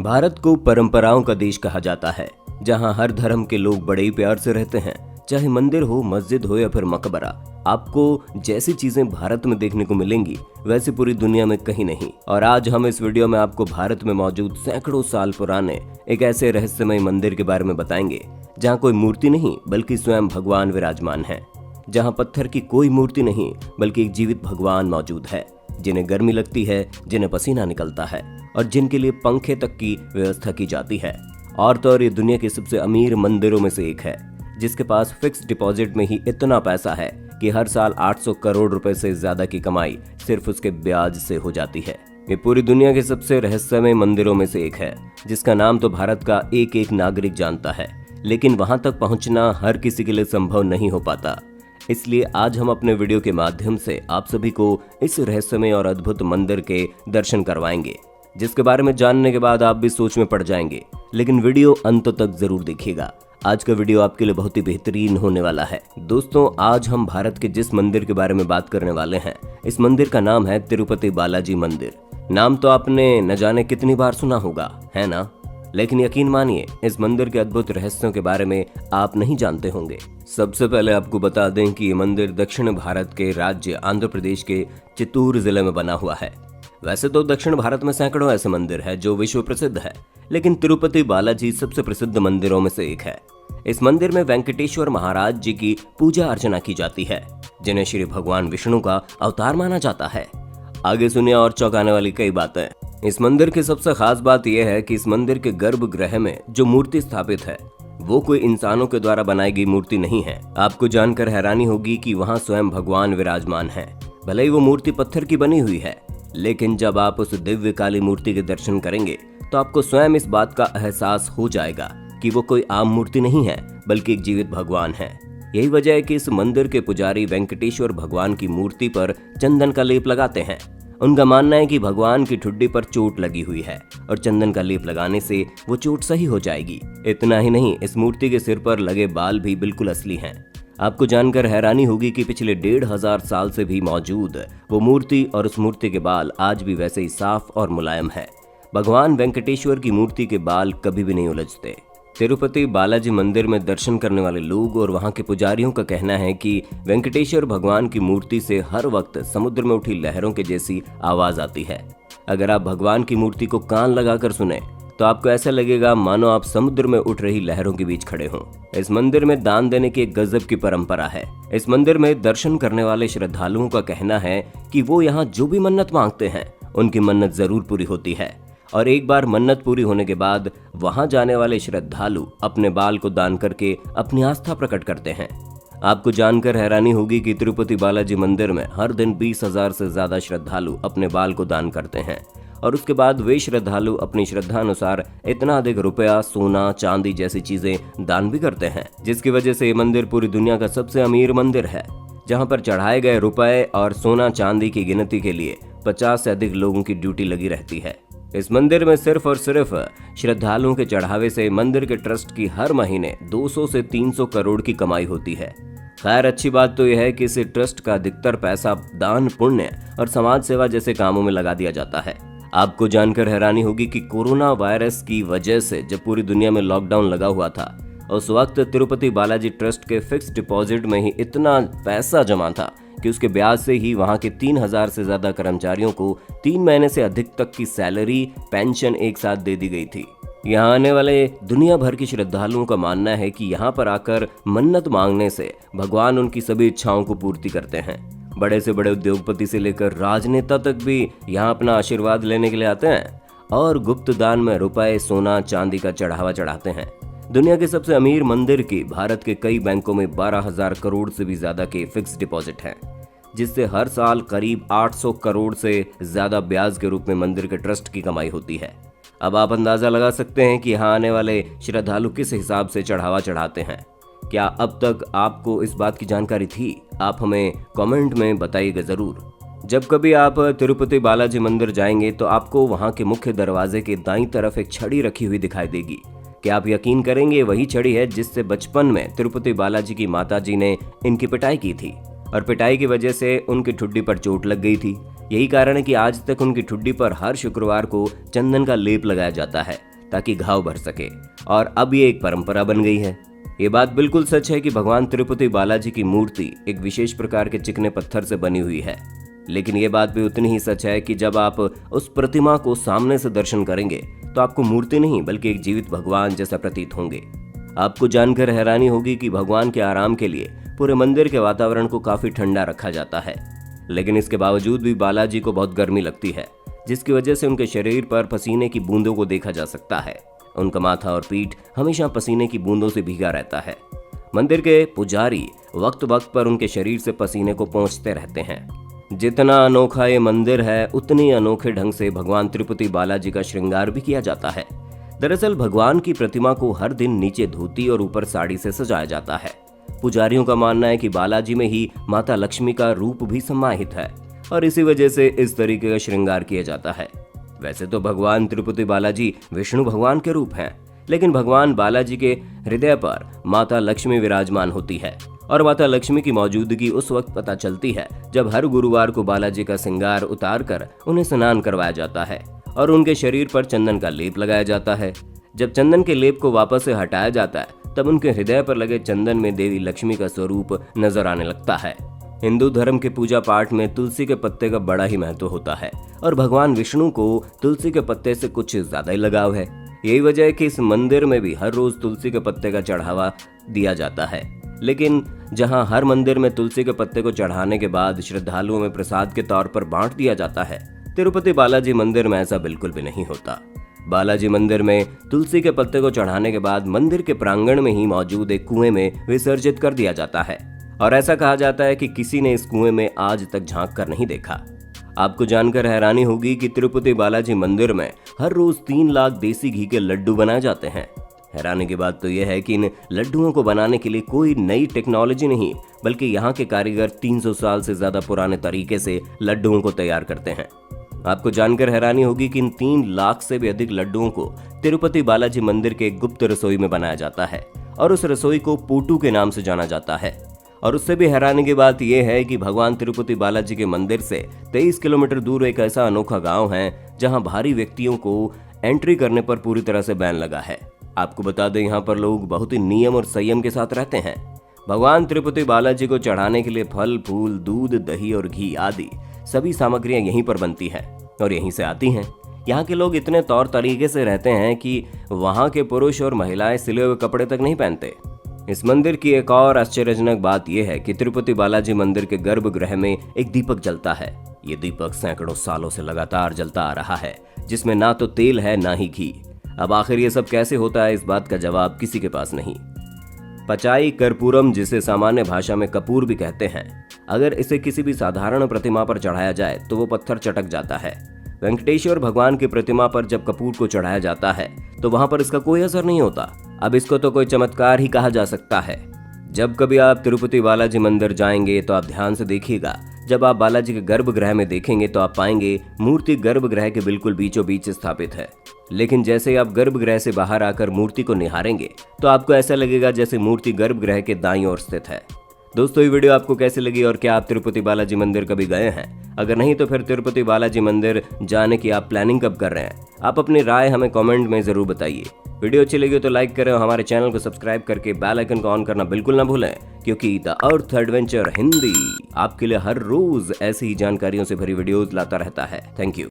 भारत को परंपराओं का देश कहा जाता है, जहां हर धर्म के लोग बड़े ही प्यार से रहते हैं। चाहे मंदिर हो, मस्जिद हो या फिर मकबरा, आपको जैसी चीजें भारत में देखने को मिलेंगी वैसे पूरी दुनिया में कहीं नहीं। और आज हम इस वीडियो में आपको भारत में मौजूद सैकड़ों साल पुराने एक ऐसे रहस्यमय मंदिर के बारे में बताएंगे जहां कोई मूर्ति नहीं बल्कि स्वयं भगवान विराजमान है, जहां पत्थर की कोई मूर्ति नहीं बल्कि एक जीवित भगवान मौजूद है, जिन्हें गर्मी लगती है, जिन्हें पसीना निकलता है और जिनके लिए पंखे तक की व्यवस्था की जाती है। और तो और ये दुनिया के सबसे अमीर मंदिरों में से एक है, जिसके पास फिक्स डिपॉजिट में ही इतना पैसा है कि हर साल 800 करोड़ रुपए से ज्यादा की कमाई सिर्फ उसके ब्याज से हो जाती है। ये पूरी दुनिया के सबसे रहस्यमय मंदिरों में से एक है, जिसका नाम तो भारत का एक एक नागरिक जानता है, लेकिन वहां तक पहुंचना हर किसी के लिए संभव नहीं हो पाता। इसलिए आज हम अपने वीडियो के माध्यम से आप सभी को इस रहस्यमय और अद्भुत मंदिर के दर्शन करवाएंगे, जिसके बारे में जानने के बाद आप भी सोच में पड़ जाएंगे। लेकिन वीडियो अंत तक जरूर देखिएगा, आज का वीडियो आपके लिए बहुत ही बेहतरीन होने वाला है। दोस्तों, आज हम भारत के जिस मंदिर के बारे में बात करने वाले हैं, इस मंदिर का नाम है तिरुपति बालाजी मंदिर। नाम तो आपने न जाने कितनी बार सुना होगा, है ना? लेकिन यकीन मानिए, इस मंदिर के अद्भुत रहस्यों के बारे में आप नहीं जानते होंगे। सबसे पहले आपको बता दें कि ये मंदिर दक्षिण भारत के राज्य आंध्र प्रदेश के चित्तूर जिले में बना हुआ है। वैसे तो दक्षिण भारत में सैकड़ों ऐसे मंदिर हैं जो विश्व प्रसिद्ध है, लेकिन तिरुपति बालाजी सबसे प्रसिद्ध मंदिरों में से एक है। इस मंदिर में वेंकटेश्वर महाराज जी की पूजा अर्चना की जाती है, जिन्हें श्री भगवान विष्णु का अवतार माना जाता है। आगे सुनिए और चौंकाने वाली कई बातें। इस मंदिर की सबसे खास बात यह है कि इस मंदिर के गर्भगृह में जो मूर्ति स्थापित है वो कोई इंसानों के द्वारा बनाई गई मूर्ति नहीं है। आपको जानकर हैरानी होगी कि वहाँ स्वयं भगवान विराजमान है। भले ही वो मूर्ति पत्थर की बनी हुई है, लेकिन जब आप उस दिव्य काली मूर्ति के दर्शन करेंगे तो आपको स्वयं इस बात का एहसास हो जाएगा कि वो कोई आम मूर्ति नहीं है बल्कि एक जीवित भगवान है। यही वजह है कि इस मंदिर के पुजारी वेंकटेश्वर भगवान की मूर्ति पर चंदन का लेप लगाते हैं। उनका मानना है कि भगवान की ठुड्डी पर चोट लगी हुई है और चंदन का लेप लगाने से वो चोट सही हो जाएगी। इतना ही नहीं, इस मूर्ति के सिर पर लगे बाल भी बिल्कुल असली हैं। आपको जानकर हैरानी होगी कि पिछले 1500 साल से भी मौजूद वो मूर्ति और उस मूर्ति के बाल आज भी वैसे ही साफ और मुलायम है। भगवान वेंकटेश्वर की मूर्ति के बाल कभी भी नहीं उलझते। तिरुपति बालाजी मंदिर में दर्शन करने वाले लोग और वहां के पुजारियों का कहना है कि वेंकटेश्वर भगवान की मूर्ति से हर वक्त समुद्र में उठी लहरों के जैसी आवाज आती है। अगर आप भगवान की मूर्ति को कान लगाकर सुने तो आपको ऐसा लगेगा मानो आप समुद्र में उठ रही लहरों के बीच खड़े हों। इस मंदिर में दान देने की एक गजब की परंपरा है। इस मंदिर में दर्शन करने वाले श्रद्धालुओं का कहना है कि वो यहाँ जो भी मन्नत मांगते हैं उनकी मन्नत जरूर पूरी होती है, और एक बार मन्नत पूरी होने के बाद वहां जाने वाले श्रद्धालु अपने बाल को दान करके अपनी आस्था प्रकट करते हैं। आपको जानकर हैरानी होगी कि तिरुपति बालाजी मंदिर में हर दिन 20,000 से ज्यादा श्रद्धालु अपने बाल को दान करते हैं, और उसके बाद वे श्रद्धालु अपनी श्रद्धा अनुसार इतना अधिक रुपया, सोना, चांदी जैसी चीजें दान भी करते हैं, जिसकी वजह से ये मंदिर पूरी दुनिया का सबसे अमीर मंदिर है, जहां पर चढ़ाए गए रुपए और सोना चांदी की गिनती के लिए 50 से अधिक लोगों की ड्यूटी लगी रहती है। इस मंदिर में सिर्फ और सिर्फ श्रद्धालुओं के चढ़ावे से मंदिर के ट्रस्ट की हर महीने 200 से 300 करोड़ की कमाई होती है। खैर, अच्छी बात तो यह है कि इस ट्रस्ट का अधिकतर पैसा दान, पुण्य और समाज सेवा जैसे कामों में लगा दिया जाता है। आपको जानकर हैरानी होगी कि कोरोना वायरस की वजह से जब पूरी दुनिया में लॉकडाउन लगा हुआ था, उस वक्त तिरुपति बालाजी ट्रस्ट के फिक्स डिपॉजिट में ही इतना पैसा जमा था कि उसके ब्याज से ही वहां के 3000 से ज्यादा कर्मचारियों को 3 महीने से अधिक तक की सैलरी, पेंशन एक साथ दे दी गई थी। यहाँ आने वाले दुनिया भर के श्रद्धालुओं का मानना है कि यहाँ पर आकर मन्नत मांगने से भगवान उनकी सभी इच्छाओं को पूर्ति करते हैं। बड़े से बड़े उद्योगपति से लेकर राजनेता तक भी यहाँ अपना आशीर्वाद लेने के लिए आते हैं और गुप्त दान में रुपए, सोना, चांदी का चढ़ावा चढ़ाते हैं। दुनिया के सबसे अमीर मंदिर की भारत के कई बैंकों में 12,000 करोड़ से भी ज्यादा के फिक्स डिपॉजिट हैं, जिससे हर साल करीब 800 करोड़ से ज्यादा ब्याज के रूप में मंदिर के ट्रस्ट की कमाई होती है। अब आप अंदाजा लगा सकते हैं कि यहाँ आने वाले श्रद्धालु किस हिसाब से चढ़ावा चढ़ाते हैं। क्या अब तक आपको इस बात की जानकारी थी? आप हमें कमेंट में बताइएगा जरूर। जब कभी आप तिरुपति बालाजी मंदिर जाएंगे तो आपको वहाँ के मुख्य दरवाजे के दाईं तरफ एक छड़ी रखी हुई दिखाई देगी। क्या आप यकीन करेंगे, वही छड़ी है जिससे बचपन में तिरुपति बालाजी की माताजी ने इनकी पिटाई की थी, और पिटाई की वजह से उनकी ठुड्डी पर चोट लग गई थी। यही कारण है कि आज तक उनकी ठुड्डी पर हर शुक्रवार को चंदन का लेप लगाया जाता है, ताकि घाव भर सके, और अब ये एक परंपरा बन गई है। ये बात बिल्कुल सच है कि भगवान तिरुपति बालाजी की मूर्ति एक विशेष प्रकार के चिकने पत्थर से बनी हुई है, लेकिन ये बात भी उतनी ही सच है कि जब आप उस प्रतिमा को सामने से दर्शन करेंगे तो आपको मूर्ति नहीं बल्कि एक जीवित भगवान जैसा प्रतीत होंगे। आपको जानकर हैरानी होगी कि भगवान के आराम के लिए पूरे मंदिर के वातावरण को काफी ठंडा रखा जाता है, लेकिन इसके बावजूद भी बालाजी को बहुत गर्मी लगती है, जिसकी वजह से उनके शरीर पर पसीने की बूंदों को देखा जा सकता है। उनका माथा और पीठ हमेशा पसीने की बूंदों से भीगा रहता है। मंदिर के पुजारी वक्त वक्त पर उनके शरीर से पसीने को पोंछते रहते हैं। जितना अनोखा ये मंदिर है, उतनी अनोखे ढंग से भगवान तिरुपति बालाजी का श्रृंगार भी किया जाता है। दरअसल भगवान की प्रतिमा को हर दिन नीचे धोती और ऊपर साड़ी से सजाया जाता है। पुजारियों का मानना है कि बालाजी में ही माता लक्ष्मी का रूप भी समाहित है और इसी वजह से इस तरीके का श्रृंगार किया जाता है। वैसे तो भगवान तिरुपति बालाजी विष्णु भगवान के रूप हैं, लेकिन भगवान बालाजी के हृदय पर माता लक्ष्मी विराजमान होती है और माता लक्ष्मी की मौजूदगी उस वक्त पता चलती है जब हर गुरुवार को बालाजी का श्रृंगार उतार कर उन्हें स्नान करवाया जाता है और उनके शरीर पर चंदन का लेप लगाया जाता है। जब चंदन के लेप को वापस से हटाया जाता है तब उनके हृदय पर लगे चंदन में देवी लक्ष्मी का स्वरूप नजर आने लगता है। हिंदू धर्म के पूजा पाठ में तुलसी के पत्ते का बड़ा ही महत्व होता है और भगवान विष्णु को तुलसी के पत्ते से कुछ ज्यादा ही लगाव है। यही वजह है कि इस मंदिर में भी हर रोज तुलसी के पत्ते का चढ़ावा दिया जाता है, लेकिन जहां हर मंदिर में तुलसी के पत्ते को चढ़ाने के बाद श्रद्धालुओं में प्रसाद के तौर पर बांट दिया जाता है, तिरुपति बालाजी मंदिर में ऐसा बिल्कुल भी नहीं होता। बालाजी मंदिर में तुलसी के पत्ते को चढ़ाने के बाद मंदिर के प्रांगण में ही मौजूद एक कुएं में विसर्जित कर दिया जाता है और ऐसा कहा जाता है कि किसी ने इस कुएं में आज तक झांक कर नहीं देखा। आपको जानकर हैरानी होगी कि तिरुपति बालाजी मंदिर में हर रोज 3 लाख देसी घी के लड्डू बनाए जाते हैं। हैरानी की बात तो यह है कि इन लड्डुओं को बनाने के लिए कोई नई टेक्नोलॉजी नहीं, बल्कि यहाँ के कारीगर 300 साल से ज्यादा पुराने तरीके से लड्डुओं को तैयार करते हैं। आपको जानकर हैरानी होगी कि इन 3 लाख से भी अधिक लड्डुओं को तिरुपति बालाजी मंदिर के गुप्त रसोई में बनाया जाता है और उस रसोई को पोटू के नाम से जाना जाता है। और उससे भी हैरानी की बात यह है कि भगवान तिरुपति बालाजी के मंदिर से 23 किलोमीटर दूर एक ऐसा अनोखा गांव है जहां भारी व्यक्तियों को एंट्री करने पर पूरी तरह से बैन लगा है। आपको बता दें, यहाँ पर लोग बहुत ही नियम और संयम के साथ रहते हैं। भगवान तिरुपति बालाजी को चढ़ाने के लिए फल फूल, दूध, दही और घी आदि सभी सामग्रियां यहीं पर बनती हैं और यहीं से आती हैं। यहाँ के लोग इतने तौर तरीके से रहते हैं कि वहाँ के पुरुष और महिलाएं सिले हुए कपड़े तक नहीं पहनते। इस मंदिर की एक और आश्चर्यजनक बात यह है कि तिरुपति बालाजी मंदिर के गर्भगृह में एक दीपक जलता है। ये दीपक सैकड़ों सालों से लगातार जलता आ रहा है, जिसमें ना तो तेल है ना ही घी। अब आखिर ये सब कैसे होता है, इस बात का जवाब किसी के पास नहीं। पचाई कर्पूरम, जिसे सामान्य भाषा में कपूर भी कहते हैं, अगर इसे किसी भी साधारण प्रतिमा पर चढ़ाया जाए तो वो पत्थर चटक जाता है। वेंकटेश्वर भगवान की प्रतिमा पर जब कपूर को चढ़ाया जाता है तो वहां पर इसका कोई असर नहीं होता। अब इसको तो कोई चमत्कार ही कहा जा सकता है। जब कभी आप तिरुपति बालाजी मंदिर जाएंगे तो आप ध्यान से देखिएगा। जब आप बालाजी के गर्भगृह में देखेंगे तो आप पाएंगे मूर्ति गर्भगृह के बिल्कुल बीचों बीच स्थापित है, लेकिन जैसे ही आप गर्भगृह से बाहर आकर मूर्ति को निहारेंगे तो आपको ऐसा लगेगा जैसे मूर्ति गर्भगृह के दाईं ओर स्थित है। दोस्तों, ये वीडियो आपको कैसी लगी और क्या आप तिरुपति बालाजी मंदिर कभी गए हैं? अगर नहीं तो फिर तिरुपति बालाजी मंदिर जाने की आप प्लानिंग कब कर रहे हैं? आप अपनी राय हमें कमेंट में जरूर बताइए। वीडियो अच्छी लगी तो लाइक करें और हमारे चैनल को सब्सक्राइब करके बेल आइकन को ऑन करना बिल्कुल ना भूलें, क्योंकि द अर्थ एडवेंचर हिंदी आपके लिए हर रोज ऐसी ही जानकारियों से भरी वीडियोज लाता रहता है। Thank you.